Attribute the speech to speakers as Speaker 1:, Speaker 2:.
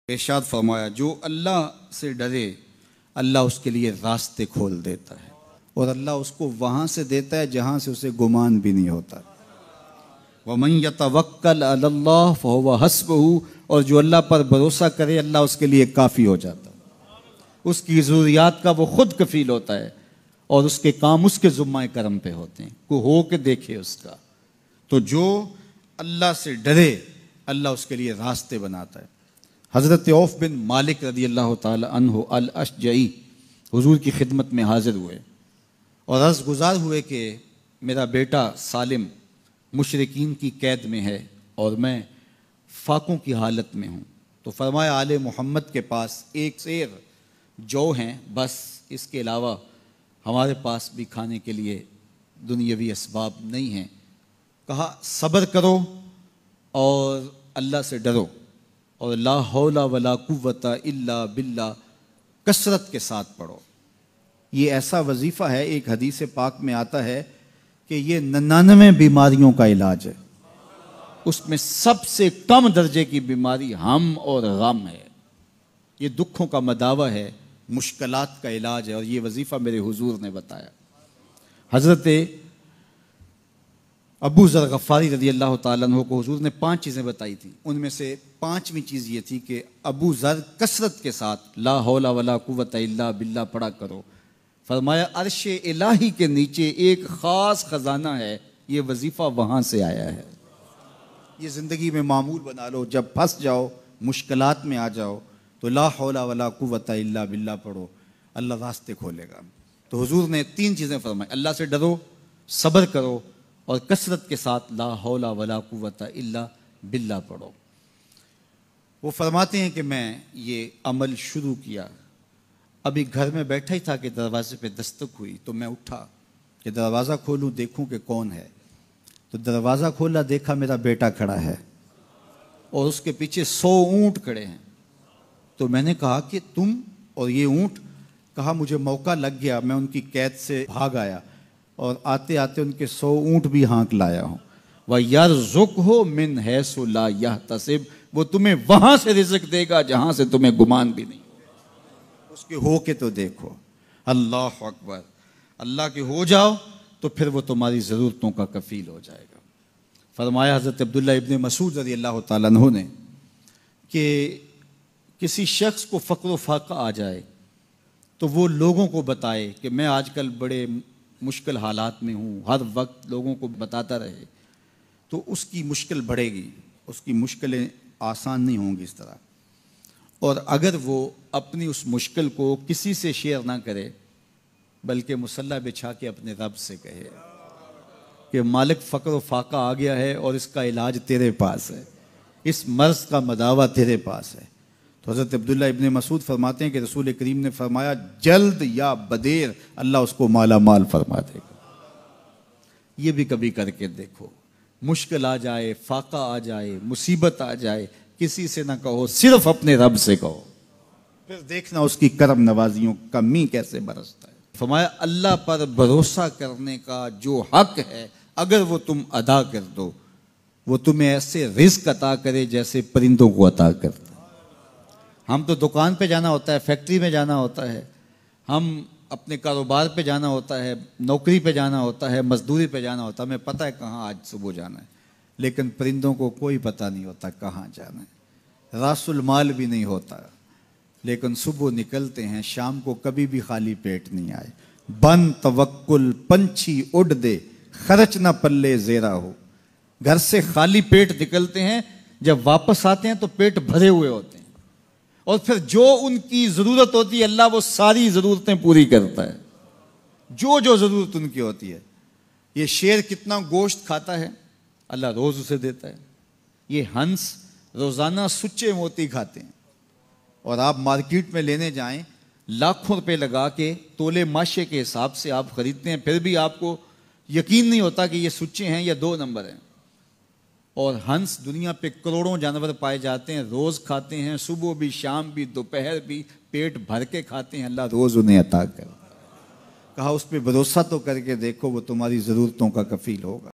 Speaker 1: इरशाद फरमाया, जो अल्लाह से डरे अल्लाह उसके लिए रास्ते खोल देता है और अल्लाह उसको वहाँ से देता है जहाँ से उसे गुमान भी नहीं होता। वमन यतवक्कल अलल्लाह फहुव हस्बुहु, और जो अल्लाह पर भरोसा करे अल्लाह उसके लिए काफ़ी हो जाता है। उसकी ज़रूरियात का वो खुद कफ़ील होता है और उसके काम उसके ज़ुम्मा करम पे होते हैं, को हो के देखे उसका। तो जो अल्लाह से डरे अल्लाह उसके लिए रास्ते बनाता है। हज़रत औफ बिन मालिक रज़ी अल्लाह ताला अन्हु अल अशजई हुजूर की खिदमत में हाजिर हुए और अर्ज़ गुज़ार हुए कि मेरा बेटा सालिम मुशरिकीन की कैद में है और मैं फाकों की हालत में हूँ। तो फरमाया, आले मोहम्मद के पास एक सेर जौ हैं, बस इसके अलावा हमारे पास भी खाने के लिए दुनियावी असबाब नहीं हैं। कहा, सब्र करो और अल्लाह से डरो और ला हौला वला कुव्वता इल्ला बिल्ला कसरत के साथ पढ़ो। ये ऐसा वजीफ़ा है, एक हदीस पाक में आता है कि ये 99 बीमारियों का इलाज है। उसमें सबसे कम दर्जे की बीमारी हम और गम है। ये दुखों का मदावा है, मुश्किलात का इलाज है और ये वजीफ़ा मेरे हुजूर ने बताया। हज़रत अबू ज़र गफ़ारी रज़ी अल्लाह ताला अन्हु को हुजूर ने 5 चीज़ें बताई थी। उनमें से 5वीं चीज़ ये थी कि अबू ज़र कसरत के साथ ला हौला वला कुव्वता इल्ला बिल्ला पढ़ा करो। फरमाया, अर्श इलाही के नीचे एक ख़ास ख़जाना है, ये वजीफ़ा वहाँ से आया है। ये ज़िंदगी में मामूल बना लो, जब फंस जाओ मुश्किलात में आ जाओ तो ला हौला वला कुव्वता इल्ला बिल्ला पढ़ो, अल्लाह रास्ते खोलेगा। तो हुजूर ने 3 चीज़ें फरमाई, अल्लाह से डरो, सब्र करो और कसरत के साथ ला हौला वला कुव्वता इल्ला बिल्ला पढ़ो। वो फरमाते हैं कि मैं ये अमल शुरू किया, अभी घर में बैठा ही था कि दरवाजे पे दस्तक हुई तो मैं उठा कि दरवाज़ा खोलूं देखूं कि कौन है। तो दरवाज़ा खोला, देखा मेरा बेटा खड़ा है और उसके पीछे 100 ऊँट खड़े हैं। तो मैंने कहा कि तुम और ये ऊँट? कहा, मुझे मौका लग गया, मैं उनकी कैद से भाग आया और आते आते उनके 100 ऊँट भी हाँक लाया हूँ। वह यरज़ुक़हु मिन हैसु ला यहतसिब, वो तुम्हें वहाँ से रिज़्क़ देगा जहाँ से तुम्हें गुमान भी नहीं। उसके हो के तो देखो। अल्लाह अकबर। अल्लाह के हो जाओ तो फिर वो तुम्हारी ज़रूरतों का कफ़ील हो जाएगा। फरमाया हज़रत अब्दुल्लाह इब्न मसूद रज़ी अल्लाह ताला अन्हु ने कि किसी शख्स को फ़क्र व फाक़ा आ जाए तो वो लोगों को बताए कि मैं आजकल बड़े मुश्किल हालात में हूँ, हर वक्त लोगों को बताता रहे तो उसकी मुश्किल बढ़ेगी, उसकी मुश्किलें आसान नहीं होंगी इस तरह। और अगर वो अपनी उस मुश्किल को किसी से शेयर ना करे बल्कि मुसल्ला बिछा के अपने रब से कहे कि मालिक फ़क्र व फाक़ा आ गया है और इसका इलाज तेरे पास है, इस मर्ज़ का मदावा तेरे पास है। तो हज़रत अब्दुल्ला इब्न मसूद फरमाते हैं कि रसूल करीम ने फरमाया, जल्द या बदेर अल्लाह उसको माला माल फरमा देगा। ये भी कभी करके देखो, मुश्किल आ जाए, फाका आ जाए, मुसीबत आ जाए, किसी से ना कहो, सिर्फ अपने रब से कहो, फिर देखना उसकी करम नवाजियों का मी कैसे बरसता है। फरमाया, अल्लाह पर भरोसा करने का जो हक है अगर वो तुम अदा कर दो, वो तुम्हें ऐसे रिज़्क़ अता करे जैसे परिंदों को अता करता है। हम तो दुकान पे जाना होता है, फैक्ट्री में जाना होता है, हम अपने कारोबार पे जाना होता है, नौकरी पे जाना होता है, मजदूरी पे जाना होता है, हमें पता है कहाँ आज सुबह जाना है, लेकिन परिंदों को कोई पता नहीं होता कहाँ जाना है। रासुल माल भी नहीं होता, लेकिन सुबह निकलते हैं, शाम को कभी भी खाली पेट नहीं आए। बन तवक्कुल पंछी उड़ दे, खर्च ना पल्ले ज़ेरा हो। घर से खाली पेट निकलते हैं, जब वापस आते हैं तो पेट भरे हुए होते हैं और फिर जो उनकी ज़रूरत होती है अल्लाह वो सारी ज़रूरतें पूरी करता है, जो जो ज़रूरत उनकी होती है। ये शेर कितना गोश्त खाता है, अल्लाह रोज़ उसे देता है। ये हंस रोज़ाना सुच्चे मोती खाते हैं और आप मार्केट में लेने जाएं, लाखों रुपए लगा के तोले माशे के हिसाब से आप ख़रीदते हैं, फिर भी आपको यकीन नहीं होता कि ये सुच्चे हैं या 2 नंबर हैं। और हंस, दुनिया पे करोड़ों जानवर पाए जाते हैं, रोज़ खाते हैं, सुबह भी, शाम भी, दोपहर भी, पेट भर के खाते हैं, अल्लाह रोज़ उन्हें अता कर। कहा, उस पर भरोसा तो करके देखो, वो तुम्हारी ज़रूरतों का कफ़ील होगा।